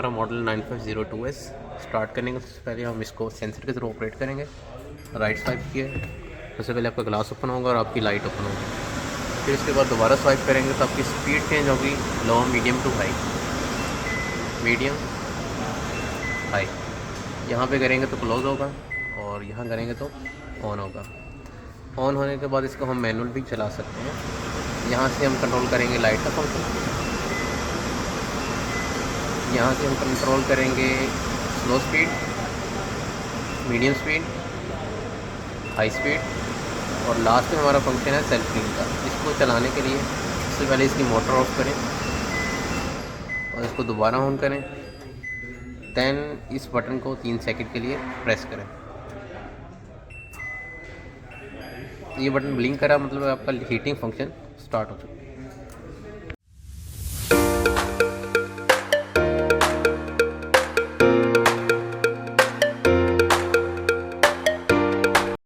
हमारा model 9502S। Start करने के सबसे पहले हम इसको सेंसर के थ्रू ऑपरेट करेंगे। राइट स्वाइप किए, सबसे पहले आपका ग्लास ओपन होगा और आपकी लाइट ओपन होगी। फिर उसके बाद दोबारा स्वाइप करेंगे तो आपकी स्पीड चेंज होगी, low, medium to high, medium, high. यहाँ पे करेंगे तो क्लोज़ होगा और यहाँ करेंगे तो ऑन होगा। ऑन होने के बाद इसको हम मैनुअल भी चला सकते हैं। यहाँ से हम कंट्रोल करेंगे लाइट का फंक्शन, यहाँ से हम कंट्रोल करेंगे slow speed, medium speed, high speed और लास्ट में हमारा फंक्शन है सेल्फ क्लीन का। इसको चलाने के लिए सबसे पहले इसकी मोटर ऑफ करें और इसको दोबारा ऑन करें, दैन इस बटन को 3 सेकंड के लिए प्रेस करें। ये बटन ब्लिंक करा मतलब आपका हीटिंग फंक्शन स्टार्ट हो चुका है।